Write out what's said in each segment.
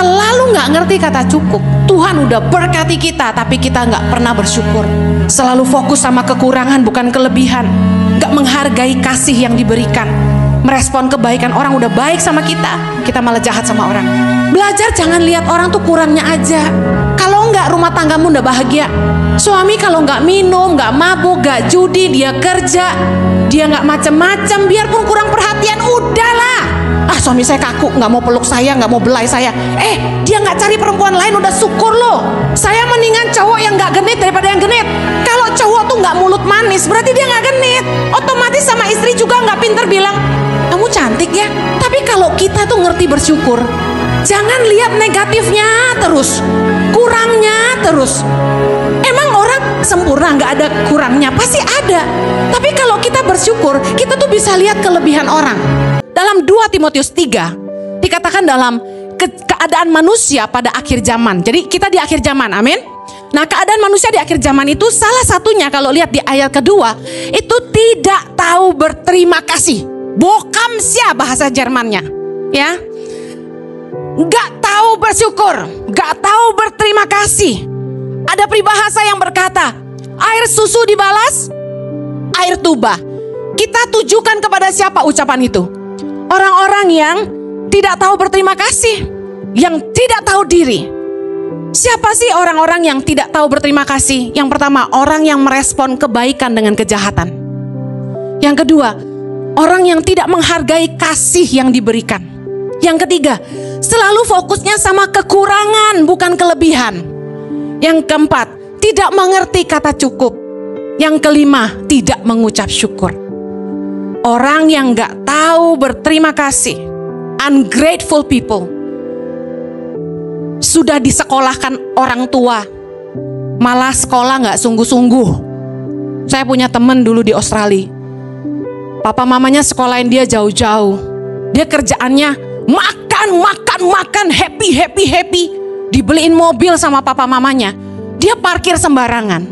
selalu nggak ngerti kata cukup. Tuhan udah berkati kita, tapi kita nggak pernah bersyukur. Selalu fokus sama kekurangan bukan kelebihan. Nggak menghargai kasih yang diberikan. Merespon kebaikan orang udah baik sama kita malah jahat sama orang. Belajar jangan lihat orang tuh kurangnya aja. Kalau nggak rumah tanggamu udah bahagia. Suami kalau nggak minum, nggak mabuk, nggak judi, dia kerja, dia nggak macem-macem, biarpun kurang perhatian, udahlah. Suami saya kaku, nggak mau peluk saya, nggak mau belai saya. Dia nggak cari perempuan lain, udah syukur loh. Saya mendingan cowok yang nggak genit daripada yang genit. Kalau cowok tuh nggak mulut manis, berarti dia nggak genit. Otomatis sama istri juga nggak pinter bilang, kamu cantik ya. Tapi kalau kita tuh ngerti bersyukur, jangan lihat negatifnya terus, kurangnya terus. Emang orang sempurna nggak ada kurangnya? Pasti ada. Tapi kalau kita bersyukur, kita tuh bisa lihat kelebihan orang. Dalam 2 Timotius 3 dikatakan dalam keadaan manusia pada akhir zaman. Jadi kita di akhir zaman, amin. Nah, keadaan manusia di akhir zaman itu salah satunya kalau lihat di ayat kedua itu tidak tahu berterima kasih. Bokamsia bahasa Jermannya, ya. Nggak tahu bersyukur, nggak tahu berterima kasih. Ada peribahasa yang berkata, air susu dibalas, air tuba. Kita tujukan kepada siapa ucapan itu? Orang-orang yang tidak tahu berterima kasih, yang tidak tahu diri. Siapa sih orang-orang yang tidak tahu berterima kasih? Yang pertama, orang yang merespon kebaikan dengan kejahatan. Yang kedua, orang yang tidak menghargai kasih yang diberikan. Yang ketiga, selalu fokusnya sama kekurangan bukan kelebihan. Yang keempat, tidak mengerti kata cukup. Yang kelima, tidak mengucap syukur. Orang yang gak tahu berterima kasih, ungrateful people, sudah disekolahkan orang tua, malah sekolah gak sungguh-sungguh. Saya punya teman dulu di Australia. Papa mamanya sekolahin dia jauh-jauh. Dia kerjaannya makan, happy. Dibeliin mobil sama papa mamanya. Dia parkir sembarangan.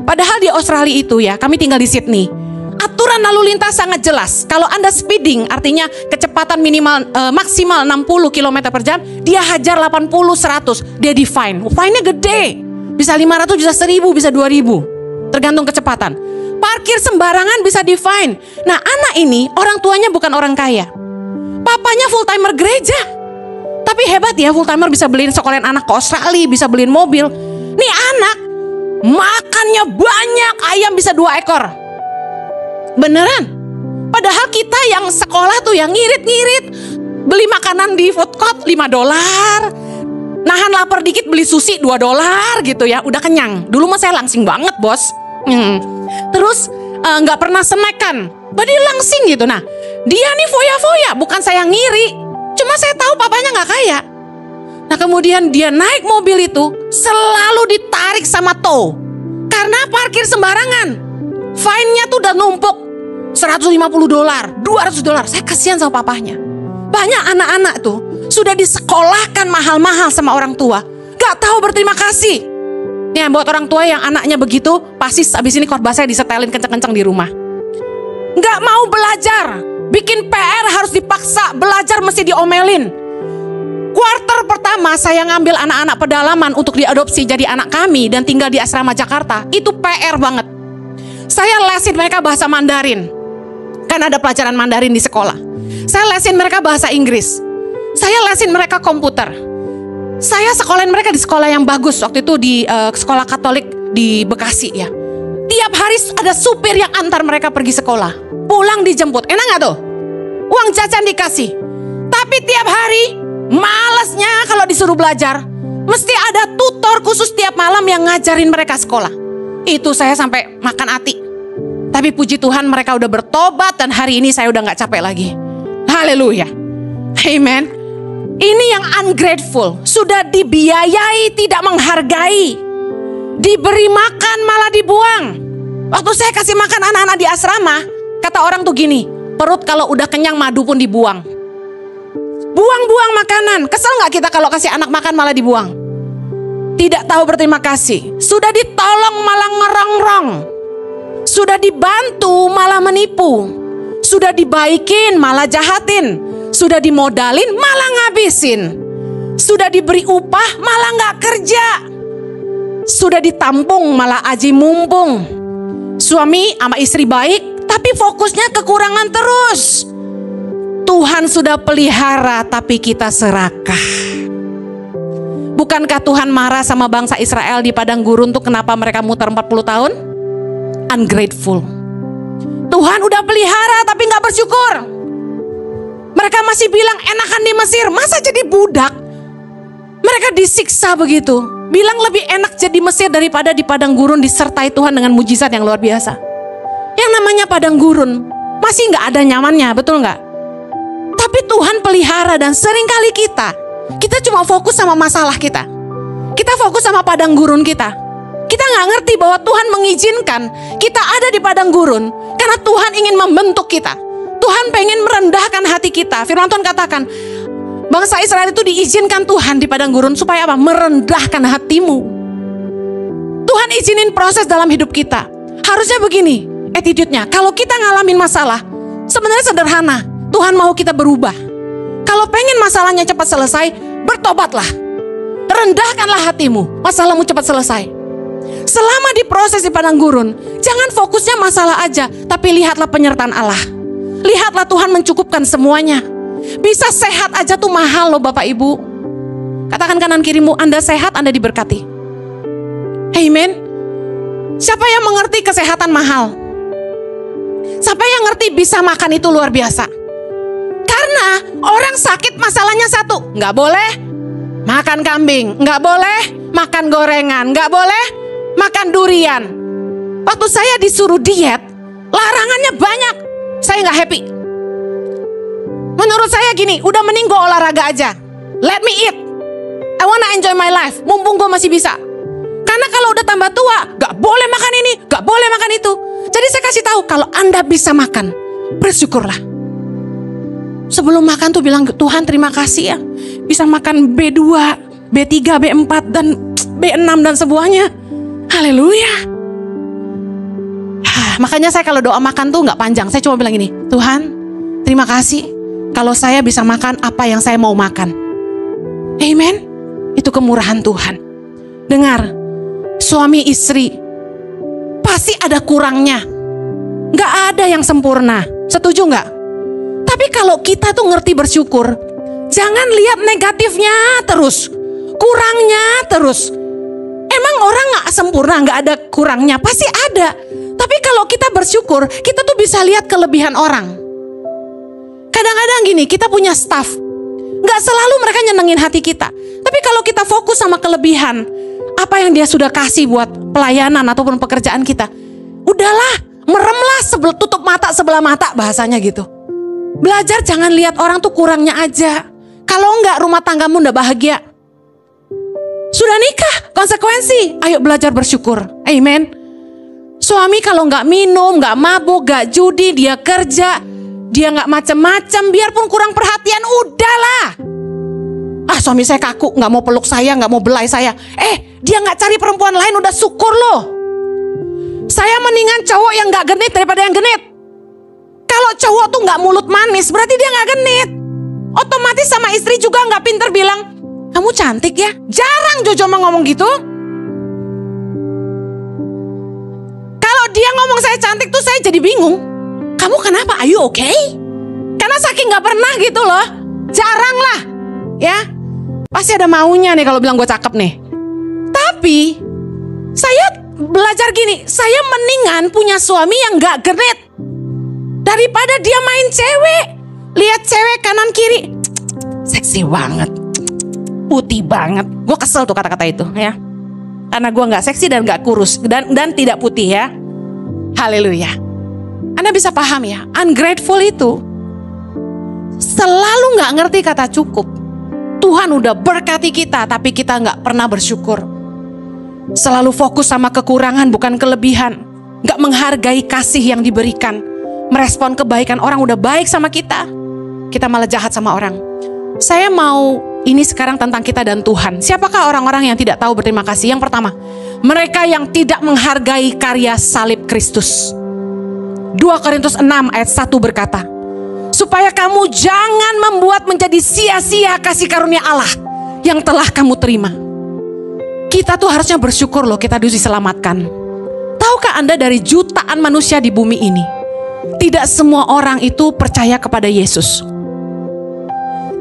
Padahal di Australia itu ya, kami tinggal di Sydney. Aturan lalu lintas sangat jelas. Kalau Anda speeding, artinya kecepatan minimal maksimal 60 km per jam, dia hajar 80, 100, dia di fine. Fine-nya gede. Bisa 500, bisa 1000, bisa 2000. Tergantung kecepatan. Parkir sembarangan bisa di fine. Nah, anak ini orang tuanya bukan orang kaya. Papanya full timer gereja. Tapi hebat ya, full timer bisa beliin sekolahan anak ke Australia, bisa beliin mobil. Nih anak makannya banyak, ayam bisa 2 ekor. Beneran. Padahal kita yang sekolah tuh yang ngirit-ngirit, beli makanan di food court $5, nahan lapar dikit beli sushi $2 gitu ya, udah kenyang. Dulu mah saya langsing banget bos. Terus nggak pernah snack kan, badi langsing gitu. Nah dia nih foya-foya, bukan saya ngiri, cuma saya tahu papanya nggak kaya. Nah kemudian dia naik mobil itu selalu ditarik sama tow karena parkir sembarangan. Fine-nya tuh udah numpuk $150, $200. Saya kasihan sama papahnya. Banyak anak-anak tuh sudah disekolahkan mahal-mahal sama orang tua, gak tahu berterima kasih. Ya buat orang tua yang anaknya begitu, pasti habis ini khotbah saya disetelin kenceng-kenceng di rumah. Gak mau belajar, bikin PR harus dipaksa, belajar mesti diomelin. Kuarter pertama saya ngambil anak-anak pedalaman untuk diadopsi jadi anak kami dan tinggal di asrama Jakarta. Itu PR banget. Saya lesin mereka bahasa Mandarin. Kan ada pelajaran Mandarin di sekolah. Saya lesin mereka bahasa Inggris. Saya lesin mereka komputer. Saya sekolahin mereka di sekolah yang bagus. Waktu itu di sekolah Katolik di Bekasi ya. Tiap hari ada supir yang antar mereka pergi sekolah. Pulang dijemput. Enak gak tuh? Uang jajan dikasih. Tapi tiap hari malesnya kalau disuruh belajar, mesti ada tutor khusus tiap malam yang ngajarin mereka sekolah. Itu saya sampai makan hati. Tapi puji Tuhan mereka udah bertobat dan hari ini saya udah gak capek lagi. Haleluya. Amen. Ini yang ungrateful. Sudah dibiayai tidak menghargai. Diberi makan malah dibuang. Waktu saya kasih makan anak-anak di asrama, kata orang tuh gini, perut kalau udah kenyang madu pun dibuang. Buang-buang makanan. Kesel gak kita kalau kasih anak makan malah dibuang? Tidak tahu berterima kasih. Sudah ditolong malah ngerongrong. Sudah dibantu malah menipu. Sudah dibaikin malah jahatin. Sudah dimodalin malah ngabisin. Sudah diberi upah malah gak kerja. Sudah ditampung malah aji mumpung. Suami sama istri baik tapi fokusnya kekurangan terus. Tuhan sudah pelihara tapi kita serakah. Bukankah Tuhan marah sama bangsa Israel di padang gurun tuh kenapa mereka muter 40 tahun? Ungrateful. Tuhan udah pelihara tapi gak bersyukur. Mereka masih bilang enakan di Mesir, masa jadi budak? Mereka disiksa begitu. Bilang lebih enak jadi Mesir daripada di padang gurun disertai Tuhan dengan mujizat yang luar biasa. Yang namanya padang gurun masih gak ada nyamannya, betul gak? Tapi Tuhan pelihara dan seringkali kita cuma fokus sama masalah kita. Kita fokus sama padang gurun kita. Kita gak ngerti bahwa Tuhan mengizinkan kita ada di padang gurun karena Tuhan ingin membentuk kita. Tuhan pengen merendahkan hati kita. Firman Tuhan katakan, bangsa Israel itu diizinkan Tuhan di padang gurun supaya apa? Merendahkan hatimu. Tuhan izinin proses dalam hidup kita. Harusnya begini attitude-nya. Kalau kita ngalamin masalah, sebenarnya sederhana. Tuhan mau kita berubah. Kalau pengen masalahnya cepat selesai, bertobatlah. Rendahkanlah hatimu, masalahmu cepat selesai. Selama di proses di padang gurun, jangan fokusnya masalah aja, tapi lihatlah penyertaan Allah. Lihatlah Tuhan mencukupkan semuanya. Bisa sehat aja tuh mahal loh Bapak Ibu. Katakan kanan kirimu, Anda sehat, Anda diberkati. Amen. Siapa yang mengerti kesehatan mahal? Siapa yang ngerti bisa makan itu luar biasa? Karena orang sakit masalahnya satu, nggak boleh makan kambing, nggak boleh makan gorengan, nggak boleh makan durian. Waktu saya disuruh diet, larangannya banyak, saya nggak happy. Menurut saya gini, udah mending gue olahraga aja. Let me eat. I wanna enjoy my life, mumpung gue masih bisa. Karena kalau udah tambah tua, gak boleh makan ini, gak boleh makan itu. Jadi saya kasih tahu, kalau Anda bisa makan, bersyukurlah. Sebelum makan tuh bilang, Tuhan terima kasih ya, bisa makan B2, B3, B4, dan B6 dan semuanya. Haleluya. Makanya saya kalau doa makan tuh gak panjang. Saya cuma bilang gini, Tuhan terima kasih kalau saya bisa makan apa yang saya mau makan. Amen. Itu kemurahan Tuhan. Dengar, suami istri pasti ada kurangnya. Gak ada yang sempurna. Setuju gak? Tapi kalau kita tuh ngerti bersyukur, jangan lihat negatifnya terus, kurangnya terus. Emang orang gak sempurna, gak ada kurangnya? Pasti ada. Tapi kalau kita bersyukur, kita tuh bisa lihat kelebihan orang. Kadang-kadang gini, kita punya staff, gak selalu mereka nyenengin hati kita. Tapi kalau kita fokus sama kelebihan, apa yang dia sudah kasih buat pelayanan ataupun pekerjaan kita, udahlah, meremlah, tutup mata sebelah mata, bahasanya gitu. Belajar jangan lihat orang tuh kurangnya aja. Kalau enggak, rumah tanggamu udah bahagia. Sudah nikah, konsekuensi. Ayo belajar bersyukur. Amen. Suami kalau enggak minum, enggak mabuk, enggak judi, dia kerja, dia enggak macam-macam, biarpun kurang perhatian, udahlah. Suami saya kaku, enggak mau peluk saya, enggak mau belai saya. Dia enggak cari perempuan lain, udah syukur loh. Saya mendingan cowok yang enggak genit daripada yang genit. Kalau cowok tuh enggak mulut manis, berarti dia enggak genit. Otomatis sama istri juga enggak pinter bilang, kamu cantik ya. Jarang Jojo mah ngomong gitu. Kalau dia ngomong saya cantik tuh saya jadi bingung. Kamu kenapa? Are you okay? Karena saking gak pernah gitu loh. Jarang lah. Ya, pasti ada maunya nih kalau bilang gue cakep nih. Tapi saya belajar gini, saya mendingan punya suami yang gak genit daripada dia main cewek. Lihat cewek kanan kiri, seksi banget, putih banget. Gue kesel tuh kata-kata itu ya. Karena gue gak seksi dan gak kurus dan tidak putih ya. Haleluya. Anda bisa paham ya, ungrateful itu selalu gak ngerti kata cukup. Tuhan udah berkati kita, tapi kita gak pernah bersyukur. Selalu fokus sama kekurangan bukan kelebihan. Gak menghargai kasih yang diberikan. Merespon kebaikan orang udah baik sama kita, kita malah jahat sama orang. Saya mau ini sekarang tentang kita dan Tuhan. Siapakah orang-orang yang tidak tahu berterima kasih? Yang pertama, mereka yang tidak menghargai karya salib Kristus. 2 Korintus 6 ayat 1 berkata, supaya kamu jangan membuat menjadi sia-sia kasih karunia Allah yang telah kamu terima. Kita tuh harusnya bersyukur loh kita diselamatkan. Tahukah Anda dari jutaan manusia di bumi ini, tidak semua orang itu percaya kepada Yesus.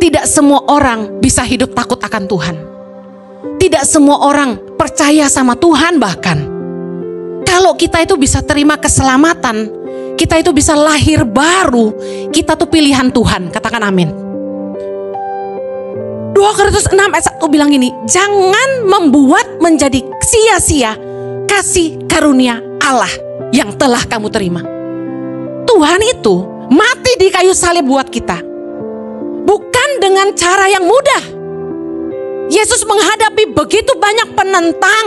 Tidak semua orang bisa hidup takut akan Tuhan. Tidak semua orang percaya sama Tuhan bahkan. Kalau kita itu bisa terima keselamatan, kita itu bisa lahir baru, kita tuh pilihan Tuhan. Katakan amin. 2 Korintus 6 ayat 1 bilang gini, jangan membuat menjadi sia-sia kasih karunia Allah yang telah kamu terima. Tuhan itu mati di kayu salib buat kita, bukan dengan cara yang mudah. Yesus menghadapi begitu banyak penentang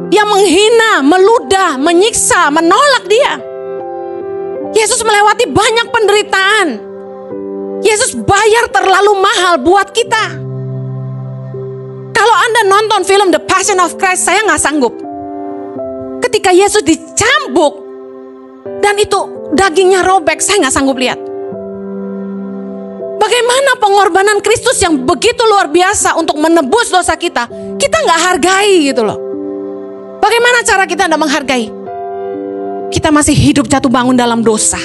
yang menghina, meludah, menyiksa, menolak dia. Yesus melewati banyak penderitaan. Yesus bayar terlalu mahal buat kita. Kalau Anda nonton film The Passion of Christ, saya nggak sanggup. Ketika Yesus dicambuk dan itu dagingnya robek, saya nggak sanggup lihat. Bagaimana pengorbanan Kristus yang begitu luar biasa untuk menebus dosa kita, kita nggak hargai gitu loh. Bagaimana cara kita tidak menghargai? Kita masih hidup jatuh bangun dalam dosa.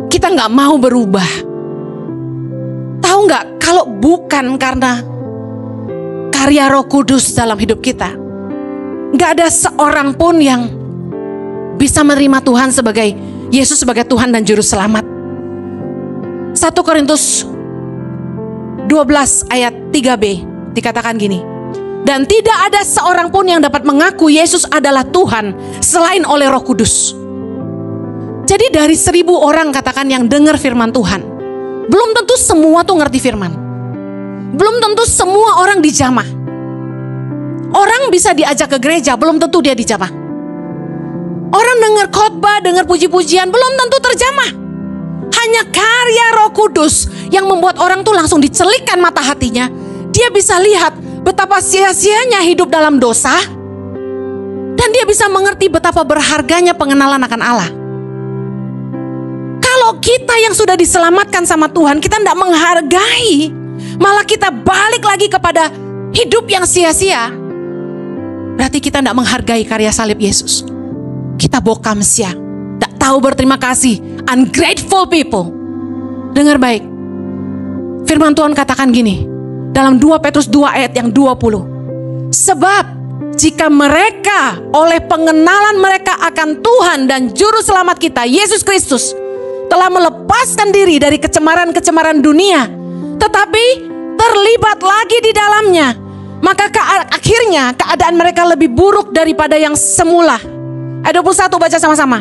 Kita nggak mau berubah. Tahu nggak, kalau bukan karena karya Roh Kudus dalam hidup kita, nggak ada seorang pun yang bisa menerima Tuhan sebagai Yesus sebagai Tuhan dan Juru Selamat. 1 Korintus 12 ayat 3b dikatakan gini, dan tidak ada seorang pun yang dapat mengaku Yesus adalah Tuhan selain oleh Roh Kudus. Jadi dari 1000 orang katakan yang dengar firman Tuhan, belum tentu semua tuh ngerti firman. Belum tentu semua orang dijamah. Orang bisa diajak ke gereja, belum tentu dia dijamah. Orang dengar khotbah, dengar puji-pujian, belum tentu terjamah. Hanya karya Roh Kudus yang membuat orang tuh langsung dicelikkan mata hatinya. Dia bisa lihat betapa sia-sianya hidup dalam dosa, dan dia bisa mengerti betapa berharganya pengenalan akan Allah. Kalau kita yang sudah diselamatkan sama Tuhan, kita tidak menghargai, malah kita balik lagi kepada hidup yang sia-sia, berarti kita tidak menghargai karya salib Yesus. Kita bokamsia, tidak tahu berterima kasih, ungrateful people. Dengar baik, firman Tuhan katakan gini, dalam 2 Petrus 2 ayat yang 20. Sebab jika mereka oleh pengenalan mereka akan Tuhan dan Juru Selamat kita, Yesus Kristus, telah melepaskan diri dari kecemaran-kecemaran dunia, tetapi terlibat lagi di dalamnya, maka akhirnya keadaan mereka lebih buruk daripada yang semula. Ayat 21 baca sama-sama.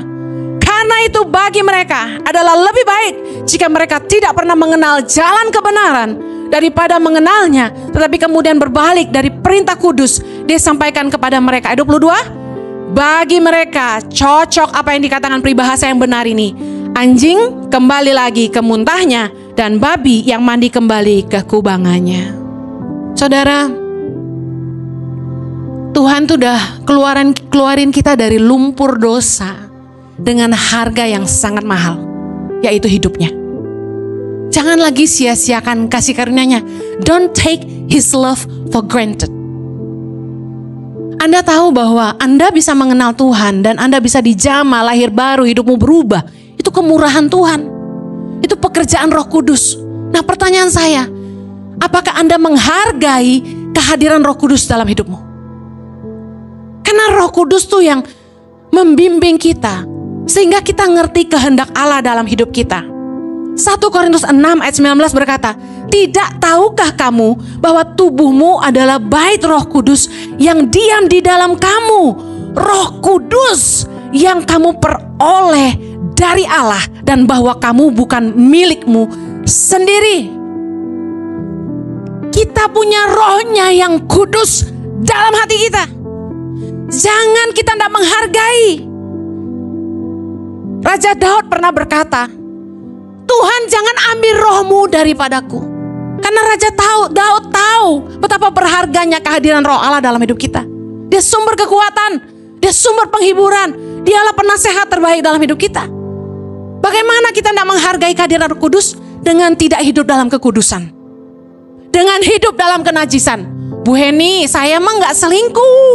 Karena itu bagi mereka adalah lebih baik jika mereka tidak pernah mengenal jalan kebenaran daripada mengenalnya, tetapi kemudian berbalik dari perintah kudus dia sampaikan kepada mereka. Ayat 22. Bagi mereka cocok apa yang dikatakan peribahasa yang benar ini. Anjing kembali lagi ke muntahnya, dan babi yang mandi kembali ke kubangannya. Saudara, Tuhan tuh udah keluarin kita dari lumpur dosa dengan harga yang sangat mahal, yaitu hidupnya. Jangan lagi sia-siakan kasih karunia-Nya. Don't take His love for granted. Anda tahu bahwa Anda bisa mengenal Tuhan dan Anda bisa dijamah, lahir baru, hidupmu berubah. Itu kemurahan Tuhan. Itu pekerjaan Roh Kudus. Nah, pertanyaan saya, apakah Anda menghargai kehadiran Roh Kudus dalam hidupmu? Karena Roh Kudus tuh yang membimbing kita sehingga kita ngerti kehendak Allah dalam hidup kita. 1 Korintus 6 ayat 19 berkata, tidak tahukah kamu bahwa tubuhmu adalah bait Roh Kudus yang diam di dalam kamu? Roh Kudus yang kamu peroleh dari Allah, dan bahwa kamu bukan milikmu sendiri. Kita punya rohnya yang kudus dalam hati kita. Jangan kita tidak menghargai. Raja Daud pernah berkata, Tuhan jangan ambil rohmu daripadaku. Karena Raja Daud tahu betapa berharganya kehadiran roh Allah dalam hidup kita. Dia sumber kekuatan, dia sumber penghiburan, dialah penasehat terbaik dalam hidup kita. Bagaimana kita tidak menghargai kehadiran Roh Kudus dengan tidak hidup dalam kekudusan? dengan hidup dalam kenajisan. Bu Heni, saya mah nggak selingkuh,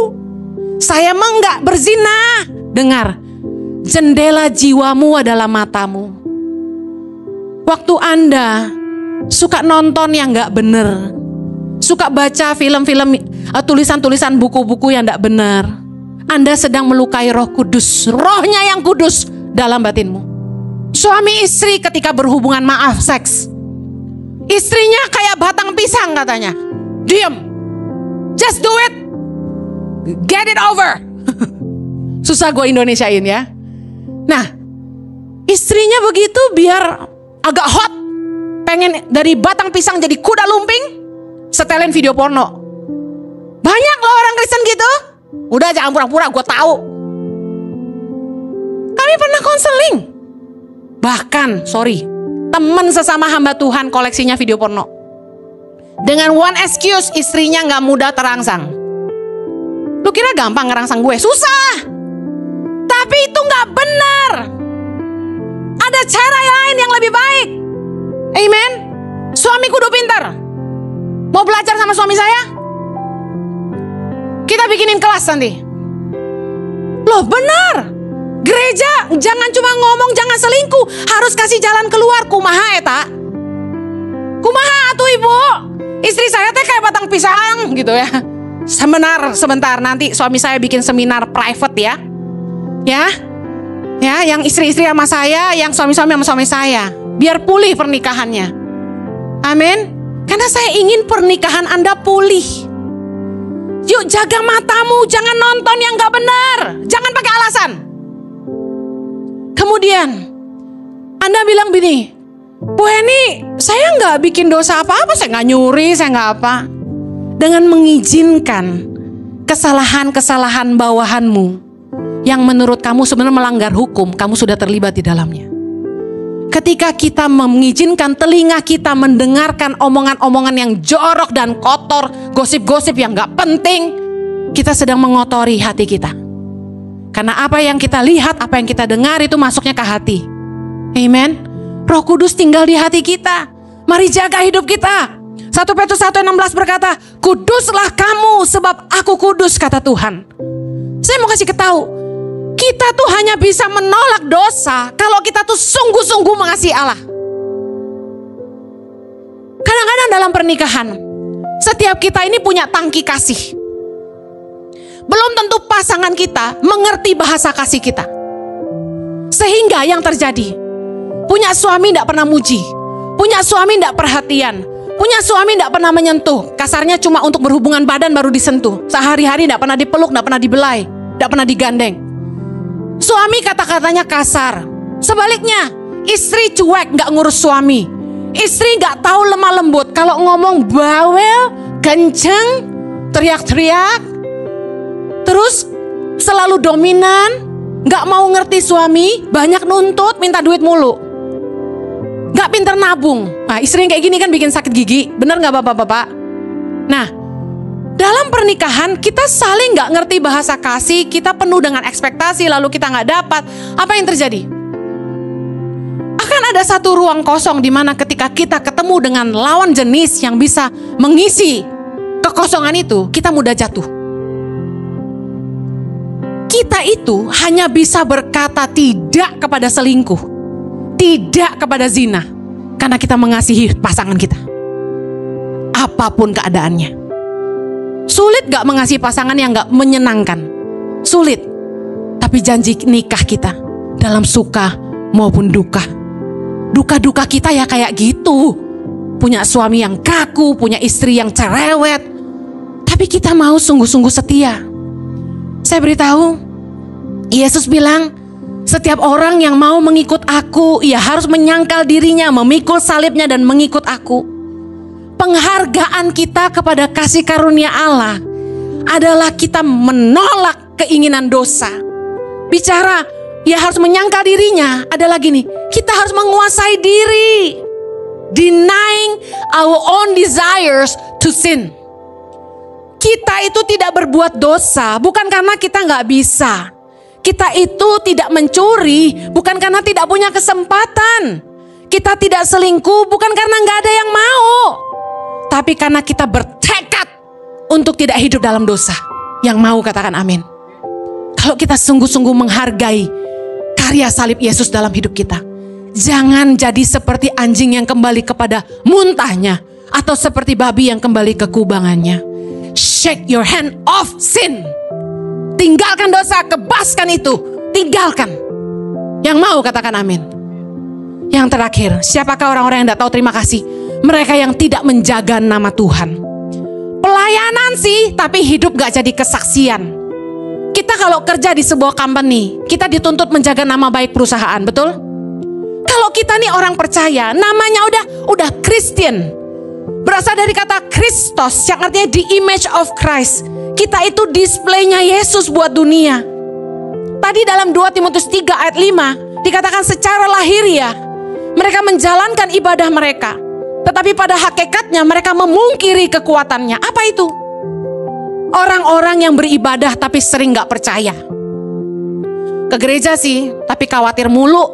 saya mah nggak berzina. Dengar, jendela jiwamu adalah matamu. Waktu Anda suka nonton yang nggak bener, suka baca film-film, tulisan-tulisan buku-buku yang nggak bener, Anda sedang melukai Roh Kudus, rohnya yang kudus dalam batinmu. Suami istri ketika berhubungan, maaf, seks, istrinya kayak batang pisang katanya. Diam. Just do it. Get it over. Susah gue Indonesiain ya. Nah, istrinya begitu biar agak hot, pengen dari batang pisang jadi kuda lumping, setelin video porno. Banyak loh orang Kristen gitu. Udah jangan pura-pura, gue tahu. Kami pernah konseling. Bahkan, teman sesama hamba Tuhan koleksinya video porno. Dengan one excuse, istrinya gak mudah terangsang. Lu kira gampang ngerangsang gue? Susah. Tapi itu gak benar. Ada cara lain yang lebih baik. Amen. Suami kudu pintar. Mau belajar sama suami saya? Kita bikinin kelas nanti. Loh benar. Gereja jangan cuma ngomong jangan selingkuh, harus kasih jalan keluar. Kumaha eta? Kumaha atuh ibu? Istri saya teh kayak batang pisang gitu ya. Sebentar nanti suami saya bikin seminar private ya. Ya, yang istri-istri sama saya, yang suami-suami sama suami saya, biar pulih pernikahannya. Amin. Karena saya ingin pernikahan Anda pulih. Yuk jaga matamu, jangan nonton yang gak benar, jangan pakai alasan. Kemudian Anda bilang begini, Bu Heni, saya nggak bikin dosa apa-apa, saya nggak nyuri, saya nggak apa. Dengan mengizinkan kesalahan-kesalahan bawahanmu yang menurut kamu sebenarnya melanggar hukum, kamu sudah terlibat di dalamnya. Ketika kita mengizinkan telinga kita mendengarkan omongan-omongan yang jorok dan kotor, gosip-gosip yang nggak penting, kita sedang mengotori hati kita. Karena apa yang kita lihat, apa yang kita dengar itu masuknya ke hati. Amen. Roh Kudus tinggal di hati kita. Mari jaga hidup kita. 1 Petrus 1:16 berkata, kuduslah kamu sebab aku kudus, kata Tuhan. Saya mau kasih tahu, kita tuh hanya bisa menolak dosa kalau kita tuh sungguh-sungguh mengasihi Allah. Kadang-kadang dalam pernikahan, setiap kita ini punya tangki kasih. Belum tentu pasangan kita mengerti bahasa kasih kita. Sehingga yang terjadi, punya suami tidak pernah muji, punya suami tidak perhatian, punya suami tidak pernah menyentuh. Kasarnya cuma untuk berhubungan badan baru disentuh. Sehari-hari tidak pernah dipeluk, tidak pernah dibelai, tidak pernah digandeng. Suami kata-katanya kasar. Sebaliknya, istri cuek, nggak ngurus suami. Istri nggak tahu lemah lembut. Kalau ngomong bawel, kenceng, teriak-teriak, terus selalu dominan, nggak mau ngerti suami, banyak nuntut, minta duit mulu. Gak pinter nabung. Nah, istri yang kayak gini kan bikin sakit gigi. Bener gak bapak-bapak? Nah, dalam pernikahan kita saling gak ngerti bahasa kasih. Kita penuh dengan ekspektasi, lalu kita gak dapat. Apa yang terjadi? Akan ada satu ruang kosong di mana ketika kita ketemu dengan lawan jenis yang bisa mengisi kekosongan itu, kita mudah jatuh. Kita itu hanya bisa berkata tidak kepada selingkuh, tidak kepada zina, karena kita mengasihi pasangan kita. Apapun keadaannya. Sulit gak mengasihi pasangan yang gak menyenangkan? Sulit. Tapi janji nikah kita dalam suka maupun duka. Duka-duka kita ya kayak gitu. Punya suami yang kaku, punya istri yang cerewet. Tapi kita mau sungguh-sungguh setia. Saya beritahu, Yesus bilang, setiap orang yang mau mengikut aku, ia harus menyangkal dirinya, memikul salibnya dan mengikut aku. Penghargaan kita kepada kasih karunia Allah adalah kita menolak keinginan dosa. Bicara, ia harus menyangkal dirinya adalah gini, kita harus menguasai diri. Denying our own desires to sin. Kita itu tidak berbuat dosa bukan karena kita nggak bisa. Kita itu tidak mencuri bukan karena tidak punya kesempatan. Kita tidak selingkuh bukan karena nggak ada yang mau. tapi karena kita bertekad untuk tidak hidup dalam dosa. Yang mau katakan amin. Kalau kita sungguh-sungguh menghargai karya salib Yesus dalam hidup kita, jangan jadi seperti anjing yang kembali kepada muntahnya, atau seperti babi yang kembali ke kubangannya. Shake your hand off sin. Tinggalkan dosa, kebaskan itu, tinggalkan. Yang mau katakan amin. Yang terakhir, siapakah orang-orang yang tidak tahu terima kasih? Mereka yang tidak menjaga nama Tuhan. Pelayanan sih, tapi hidup gak jadi kesaksian. Kita kalau kerja di sebuah company, kita dituntut menjaga nama baik perusahaan, betul? Kalau kita nih orang percaya, namanya udah Christian, berasal dari kata Christos, yang artinya the image of Christ. Kita itu displaynya Yesus buat dunia. Tadi dalam 2 Timotius 3 ayat 5 dikatakan secara lahiriah mereka menjalankan ibadah mereka, tetapi pada hakikatnya mereka memungkiri kekuatannya. Apa itu? Orang-orang yang beribadah tapi sering gak percaya. Ke gereja sih, tapi khawatir mulu.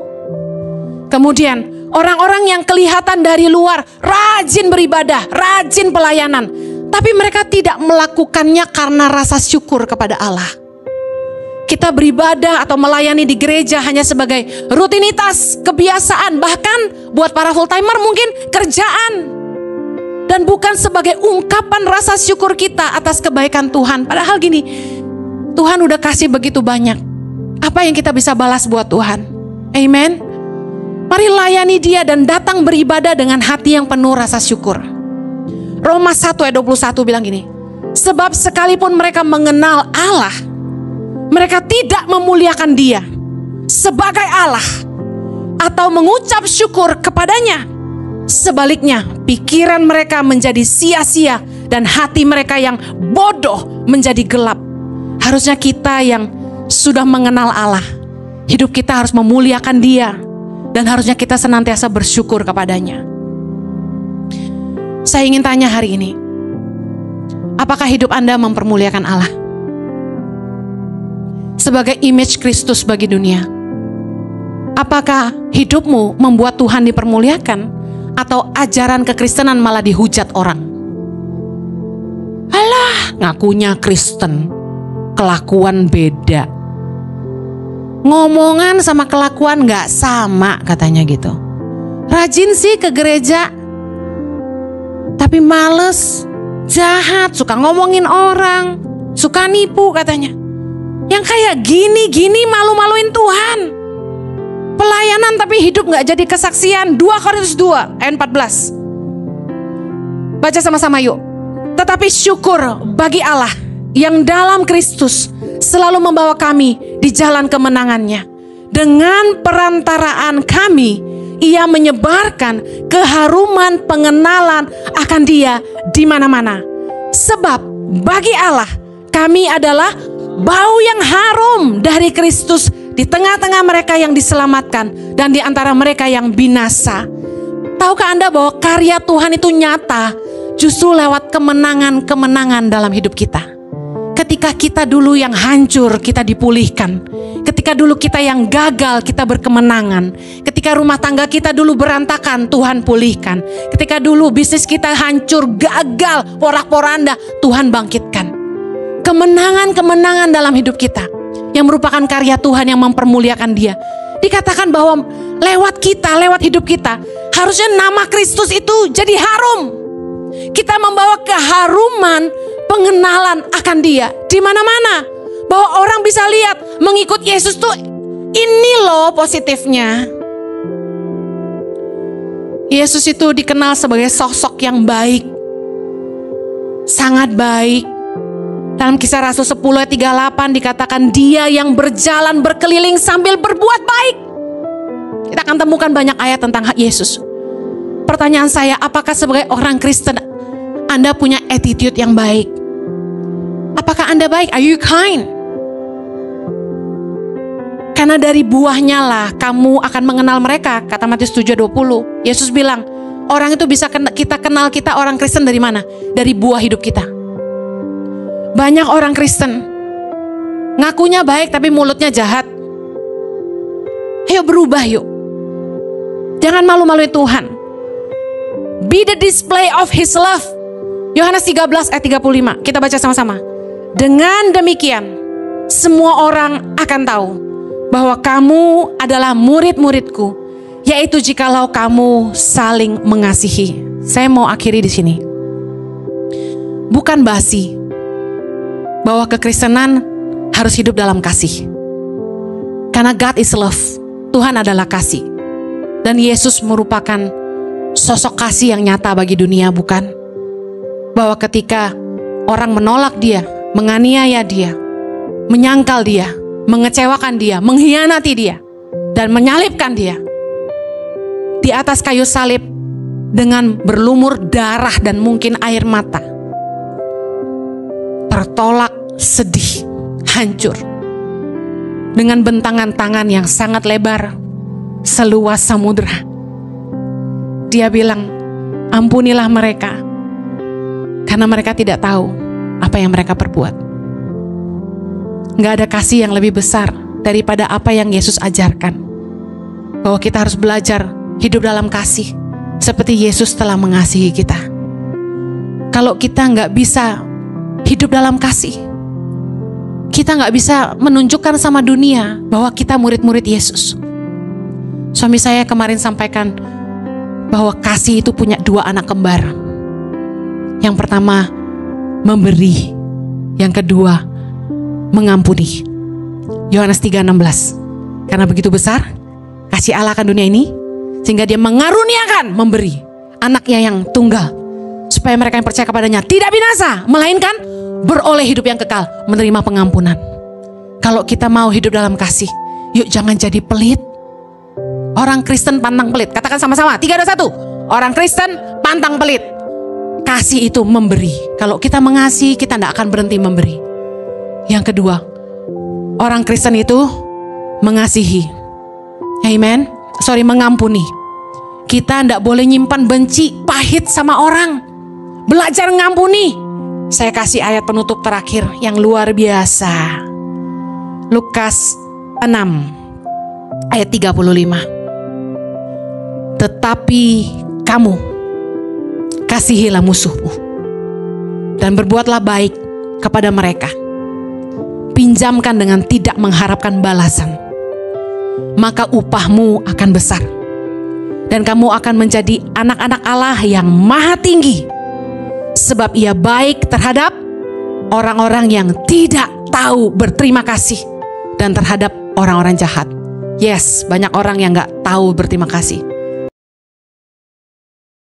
Kemudian orang-orang yang kelihatan dari luar rajin beribadah, rajin pelayanan, tapi mereka tidak melakukannya karena rasa syukur kepada Allah. Kita beribadah atau melayani di gereja hanya sebagai rutinitas, kebiasaan, bahkan buat para full timer mungkin kerjaan. Dan bukan sebagai ungkapan rasa syukur kita atas kebaikan Tuhan. Padahal gini, Tuhan udah kasih begitu banyak. Apa yang kita bisa balas buat Tuhan? Amen. Mari layani Dia dan datang beribadah dengan hati yang penuh rasa syukur. Roma 1 ayat 21 bilang gini, sebab sekalipun mereka mengenal Allah, mereka tidak memuliakan Dia sebagai Allah atau mengucap syukur kepadanya. Sebaliknya, pikiran mereka menjadi sia-sia dan hati mereka yang bodoh menjadi gelap. Harusnya kita yang sudah mengenal Allah, hidup kita harus memuliakan Dia, dan harusnya kita senantiasa bersyukur kepadanya. Saya ingin tanya hari ini, apakah hidup Anda mempermuliakan Allah? Sebagai image Kristus bagi dunia, apakah hidupmu membuat Tuhan dipermuliakan? Atau ajaran kekristenan malah dihujat orang? Alah, ngakunya Kristen, kelakuan beda. Ngomongan sama kelakuan gak sama katanya gitu. Rajin sih ke gereja, tapi males, jahat, suka ngomongin orang, suka nipu katanya. Yang kayak gini-gini malu-maluin Tuhan. Pelayanan tapi hidup gak jadi kesaksian. 2 Korintus 2 ayat 14. Baca sama-sama yuk. Tetapi syukur bagi Allah yang dalam Kristus selalu membawa kami di jalan kemenangannya. Dengan perantaraan kami, Ia menyebarkan keharuman pengenalan akan Dia di mana-mana. Sebab bagi Allah kami adalah bau yang harum dari Kristus di tengah-tengah mereka yang diselamatkan dan di antara mereka yang binasa. Tahukah Anda bahwa karya Tuhan itu nyata justru lewat kemenangan-kemenangan dalam hidup kita. Ketika kita dulu yang hancur, kita dipulihkan. Ketika dulu kita yang gagal, kita berkemenangan. Ketika rumah tangga kita dulu berantakan, Tuhan pulihkan. Ketika dulu bisnis kita hancur, gagal, porak-poranda, Tuhan bangkitkan. Kemenangan-kemenangan dalam hidup kita yang merupakan karya Tuhan yang mempermuliakan Dia. Dikatakan bahwa lewat kita, lewat hidup kita, harusnya nama Kristus itu jadi harum. Kita membawa keharuman pengenalan akan Dia di mana-mana, bahwa orang bisa lihat mengikut Yesus tuh ini loh positifnya. Yesus itu dikenal sebagai sosok yang baik, sangat baik. Dalam Kisah Rasul 10 ayat 38 dikatakan Dia yang berjalan berkeliling sambil berbuat baik. Kita akan temukan banyak ayat tentang Yesus. Pertanyaan saya, apakah sebagai orang Kristen Anda punya attitude yang baik? Apakah Anda baik? Are you kind? Karena dari buahnya lah kamu akan mengenal mereka, kata Matius 7:20. Yesus bilang, orang itu bisa kita kenal kita orang Kristen dari mana? Dari buah hidup kita. Banyak orang Kristen ngakunya baik tapi mulutnya jahat. Ayo berubah yuk. Jangan malu-maluin Tuhan. Be the display of His love. Yohanes 13 ayat 35. Kita baca sama-sama. Dengan demikian, semua orang akan tahu bahwa kamu adalah murid-muridku, yaitu jikalau kamu saling mengasihi. Saya mau akhiri di sini. Bukan basi bahwa kekristenan harus hidup dalam kasih. Karena God is love. Tuhan adalah kasih. Dan Yesus merupakan sosok kasih yang nyata bagi dunia, bukan? Bahwa ketika orang menolak dia, menganiaya dia, menyangkal dia, mengecewakan dia, mengkhianati dia, dan menyalibkan dia di atas kayu salib dengan berlumur darah dan mungkin air mata, tertolak, sedih, hancur, dengan bentangan tangan yang sangat lebar, seluas samudera. Dia bilang, ampunilah mereka, karena mereka tidak tahu apa yang mereka perbuat. Gak ada kasih yang lebih besar daripada apa yang Yesus ajarkan. Bahwa kita harus belajar hidup dalam kasih, seperti Yesus telah mengasihi kita. Kalau kita gak bisa hidup dalam kasih, kita gak bisa menunjukkan sama dunia bahwa kita murid-murid Yesus. Suami saya kemarin sampaikan bahwa kasih itu punya 2 anak kembar. Yang pertama, memberi. Yang kedua, mengampuni. Yohanes 3:16. Karena begitu besar kasih Allah akan dunia ini, sehingga dia mengaruniakan memberi anaknya yang tunggal, supaya mereka yang percaya kepadanya tidak binasa, melainkan beroleh hidup yang kekal, menerima pengampunan. Kalau kita mau hidup dalam kasih, yuk jangan jadi pelit. Orang Kristen pantang pelit. Katakan sama-sama, 3, 2, 1. Orang Kristen pantang pelit. Kasih itu memberi. Kalau kita mengasihi, kita tidak akan berhenti memberi. Yang kedua, orang Kristen itu mengasihi. Amen. Mengampuni. Kita tidak boleh nyimpan benci, pahit sama orang. Belajar ngampuni. Saya kasih ayat penutup terakhir yang luar biasa. Lukas 6 ayat 35. Tetapi kamu kasihilah musuhmu dan berbuatlah baik kepada mereka. Pinjamkan dengan tidak mengharapkan balasan. Maka upahmu akan besar. Dan kamu akan menjadi anak-anak Allah yang maha tinggi. Sebab ia baik terhadap orang-orang yang tidak tahu berterima kasih. Dan terhadap orang-orang jahat. Yes, banyak orang yang gak tahu berterima kasih.